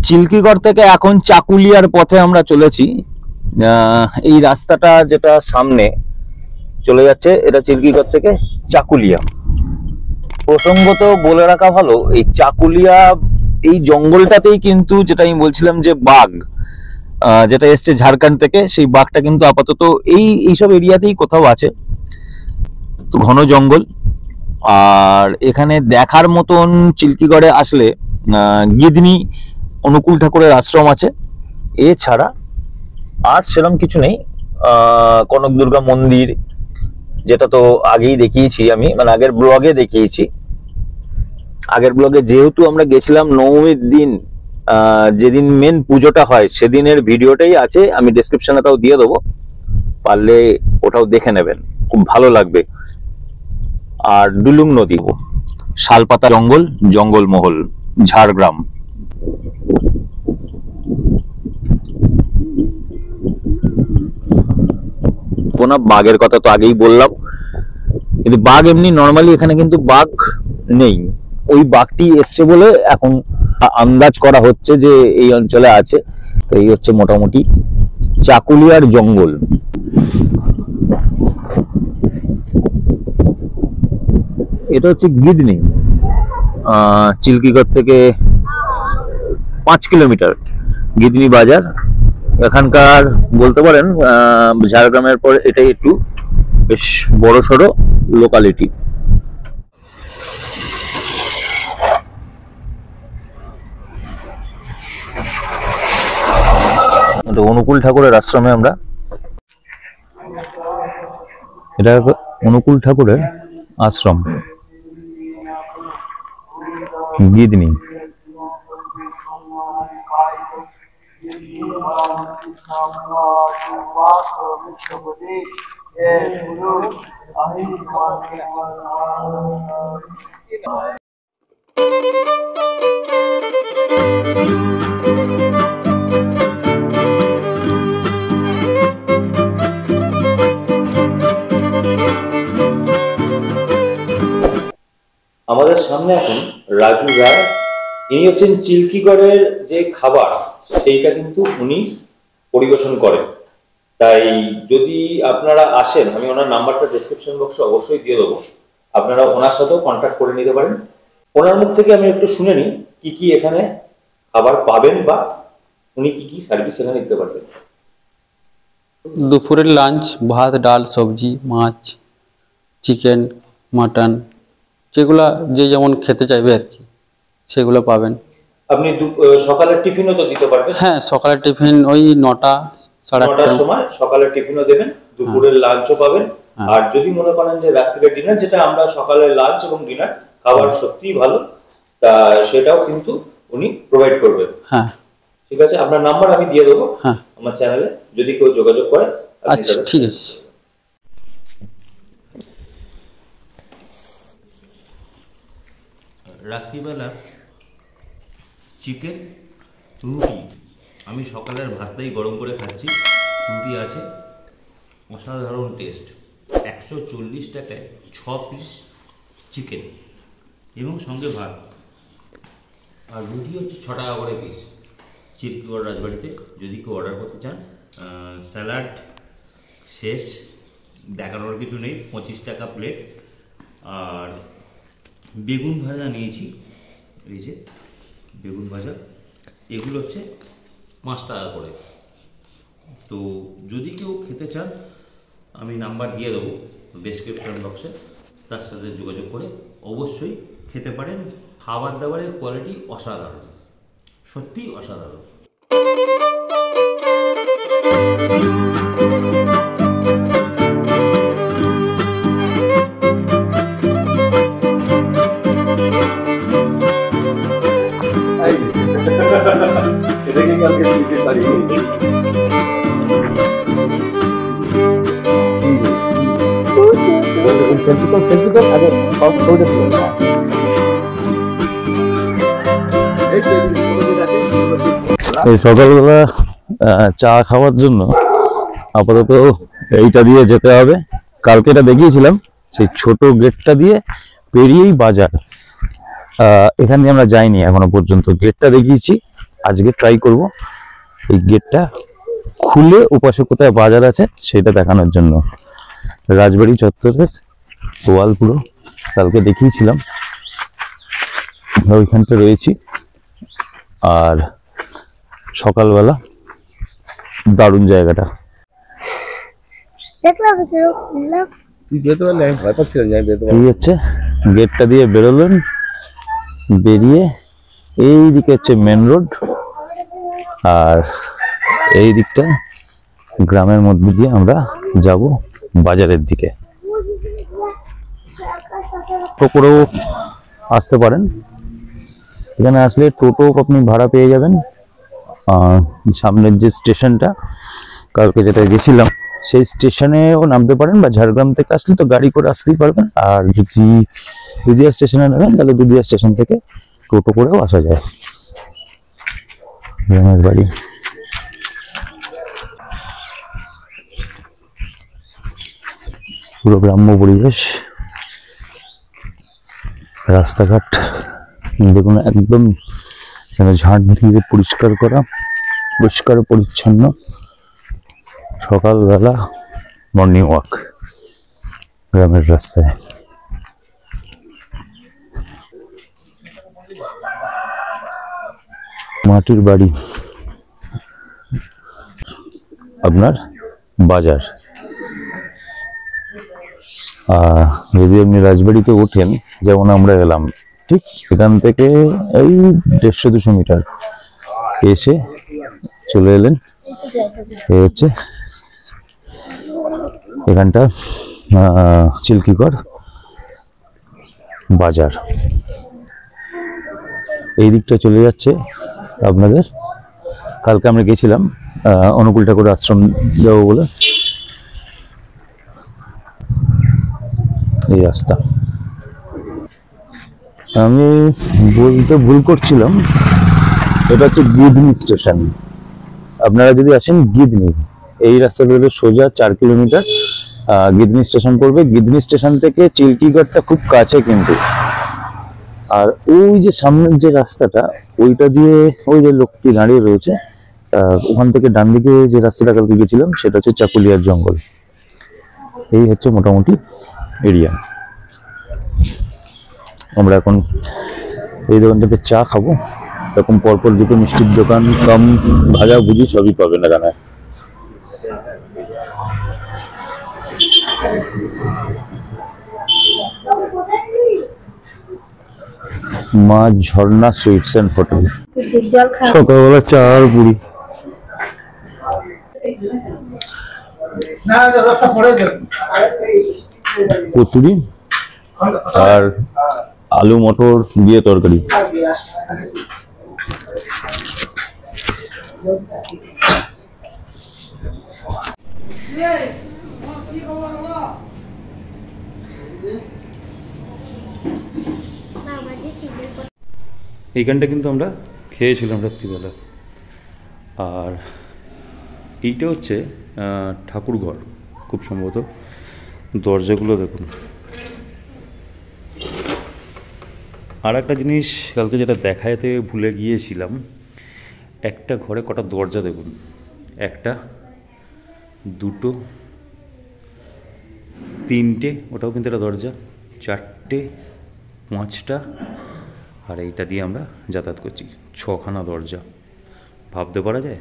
চিল্কিগড় থেকে এখন চাকুলিয়ার পথে আমরা চলেছি। এই রাস্তাটা যেটা সামনে চলে যাচ্ছে এটা চিল্কিগড় থেকে চাকুলিয়া। প্রসঙ্গত বলে রাখা ভালো, এই চাকুলিয়া এই জঙ্গলটাতেই কিন্তু যেটা আমি বলছিলাম যে বাঘ যেটা এসছে ঝাড়খণ্ড থেকে, সেই বাঘটা কিন্তু আপাতত এইসব এরিয়াতেই কোথাও আছে। তো ঘন জঙ্গল, আর এখানে দেখার মতন চিল্কিগড়ে আসলে গিদনি অনুকূল ঠাকুরের আশ্রম আছে, এছাড়া আর সেরকম কিছু নেই। কনক দুর্গা মন্দির, যেটা তো আগেই দেখিয়েছি আমি, মানে আগের ব্লগে দেখিয়েছি। আগের ব্লগে যেহেতু আমরা গেছিলাম নবমীর দিন, যেদিন মেন পুজোটা হয় সেদিনের ভিডিওটাই আছে, আমি ডেসক্রিপশনে তাও দিয়ে দেবো, পারলে ওটাও দেখে নেবেন, খুব ভালো লাগবে। আর ডুলুং নদী, শালপাতা জঙ্গল, জঙ্গলমহল, ঝাড়গ্রাম। কোন বাঘের কথা তো আগেই বললাম, কিন্তু বাঘ এমনি নর্মালি এখানে কিন্তু বাঘ নেই। ওই বাঘটি এসছে বলে এখন আন্দাজ করা হচ্ছে যে এই অঞ্চলে আছে। তো এই হচ্ছে মোটামুটি চাকুলিয়ার জঙ্গল। এটা হচ্ছে গিদনি, চিল্কিগড় থেকে 5 কিলোমিটার গিদনি বাজার। এখানকার বলতে পারেন ঝাড়গ্রামের পর এটাই একটু বেশ বড় সড়ো লোকালিটি। অনুকূল ঠাকুরের আশ্রমে আমরা, এটা অনুকূল ঠাকুরের আশ্রম গিদনি। আমাদের সামনে এখন রাজু রায়, ইনি হচ্ছেন চিল্কিগড়ের যে খাবার সেইটা কিন্তু উনি পরিবেশন করেন। তাই যদি আপনারা আসেন, আমি ওনার নাম্বারটা ডেসক্রিপশন বক্সে অবশ্যই দিয়ে দেবো, আপনারা ওনার সাথেও কন্ট্যাক্ট করে নিতে পারেন। ওনার মুখ থেকে আমি একটু শুনে নিই কি কি এখানে খাবার পাবেন বা উনি কি কি সার্ভিস এখানে দিতে পারবেন। দুপুরের লাঞ্চ ভাত, ডাল, সবজি, মাছ, চিকেন, মাটন, যেগুলা যে যেমন খেতে চাইবে আর কি সেগুলো পাবেন। আপনি সকালের টিফিনও তো দিতে পারবেন? হ্যাঁ, সকালের টিফিন ওই 9টা সাড়ে 8টার সময় সকালের টিফিনও দেবেন, দুপুরের লাঞ্চও পাবেন। আর যদি মনে করেন যে রাত্রির ডিনার, যেটা আমরা সকালের লাঞ্চ এবং ডিনার খাবার সত্যিই ভালো, তা সেটাও কিন্তু উনি প্রোভাইড করবেন। হ্যাঁ ঠিক আছে, আপনার নাম্বার আমি দিয়ে দেবো আমার চ্যানেলে, যদি কেউ যোগাযোগ করে। আচ্ছা ঠিক আছে। রাত্রিবেলা চিকেন, রুটি, আমি সকালের ভাতটাই গরম করে খাচ্ছি, রুটি আছে, অসাধারণ টেস্ট। 140 টাকায় 6 পিস চিকেন এবং সঙ্গে ভাত, আর রুটি হচ্ছে 6 টাকা করে পিস। চিল্কিগড় রাজবাড়িতে যদি কেউ অর্ডার করতে চান, স্যালাড শেষ, দেখানোর কিছু নেই, 25 টাকা প্লেট। আর বেগুন ভাজা নিয়েছি, এই যে বেগুন ভাজা, এগুলো হচ্ছে 5 টাকা করে। তো যদি কেউ খেতে চান আমি নাম্বার দিয়ে দেবো ডেসক্রিপশন বক্সে, তার সাথে যোগাযোগ করে অবশ্যই খেতে পারেন। খাবার দাবারের কোয়ালিটি অসাধারণ, সত্যিই অসাধারণ। সকালবেলা চা খাওয়ার জন্য আপাতত এইটা দিয়ে যেতে হবে। কালকে এটা দেখিয়েছিলাম, সেই ছোট গেটটা দিয়ে পেরিয়েই বাজার। এখান দিয়ে আমরা যাইনি এখনো পর্যন্ত, গেটটা দেখিয়েছি আজকে ট্রাই করব এই গেটটা খুলে ওপাশে কোথায় বাজার আছে সেটা দেখানোর জন্য। রাজবাড়ি চত্বরের ওয়াল পুরো কালকে দেখিয়েছিলাম, ওইখানটা রয়েছি। আর সকালবেলা দারুণ জায়গাটা। তুই যেতে পারলে আমি ভয় পাচ্ছিলাম যে যেতে এই হচ্ছে গেটটা দিয়ে বেরোলেন, বেরিয়ে এই দিকে হচ্ছে মেন রোড, আর এই দিকটা গ্রামের মধ্যে দিয়ে আমরা যাব বাজারের দিকে। টোটোও আসতে পারেন, এখানে আসলে টোটো আপনি ভাড়া পেয়ে যাবেন। সামনের যে স্টেশনটা কালকে যেটা গেছিলাম সেই স্টেশনেও নামতে পারেন, বা ঝাড়গ্রাম থেকে আসলে তো গাড়ি করে আসতেই পারবেন। আর যদি দুধিয়া স্টেশনে নেবেন তাহলে দুধিয়া স্টেশন থেকে টোটো করেও আসা যায়। গ্রামের বাড়ি, পুরো গ্রাম্য পরিবেশ, রাস্তাঘাট দেখুন একদম ঝাঁট দিয়ে পরিষ্কার করা, পরিষ্কার পরিচ্ছন্ন। সকালবেলা মর্নিং ওয়াক গ্রামের রাস্তায়। মাটির বাড়ি, আপনার বাজার। যদি আপনি রাজবাড়িতে ওঠেন, যেমন আমরা এলাম, ঠিক এখান থেকে এই 150-200 মিটার এসে চলে এলেন, এই হচ্ছে এখানটা চিল্কিগড় বাজার। এই দিকটা চলে যাচ্ছে আপনাদের, কালকে আমরা গেছিলাম অনুকূল ঠাকুর আশ্রম যাবো বলে, এই রাস্তা। আমি বলতে ভুল করছিলাম, এটা হচ্ছে গিদনি স্টেশন। আপনারা যদি আসেন গিদনি, এই রাস্তা ধরে সোজা 4 কিলোমিটার গিদনি স্টেশন পড়বে। গিদনি স্টেশন থেকে চিল্কিগড়টা খুব কাছে কিন্তু। আর ওই যে সামনের যে রাস্তাটা, ওইটা দিয়ে ওই যে লোকটি দাঁড়িয়ে রয়েছে, ওখান থেকে ডান দিকে যে রাস্তাটা কালকে গেছিলাম সেটা হচ্ছে চাকুলিয়ার জঙ্গল। এই হচ্ছে মোটামুটি এরিয়া। আমরা এখন এই দোকানটাতে চা খাবো, এরকম পরপর দুটো মিষ্টির দোকান, কম ভাজা ভুজি সবই পাবেন এখানে। মা ঝর্ণা সুইটস এন্ড হোটেল। সকালবেলা চা আর পুরি। কচুরি আর আলু মটর দিয়ে তরকারি। এইখানটা কিন্তু আমরা খেয়েছিলাম রাত্রিবেলা। আর এইটা হচ্ছে ঠাকুরঘর খুব সম্ভবত। দরজাগুলো দেখুন। আর একটা জিনিস কালকে যেটা দেখাতে ভুলে গিয়েছিলাম, একটা ঘরে কটা দরজা দেখুন, 1, 2, 3টে, ওটাও কিন্তু একটা দরজা, 4টে, 5টা, আর এইটা দিয়ে আমরা যাতায়াত করছি, 6খানা দরজা। ভাবতে পারা যায়?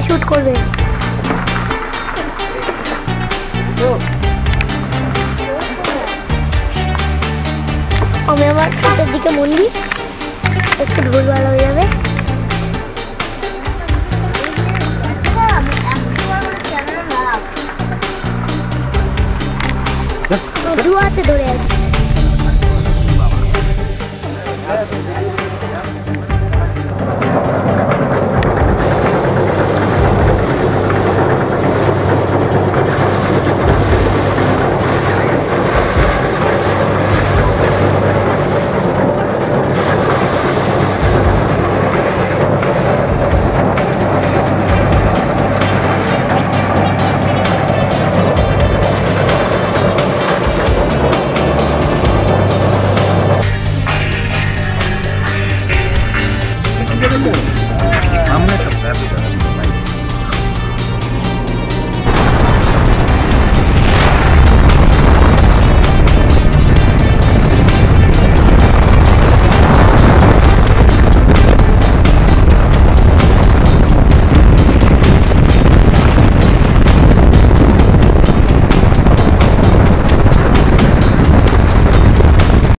শুট করবে। আমি আমার হাতের দিকে মন দিই, একটু ঢোল ভালো হয়ে যাবে। দু হাতে ধরে আছি।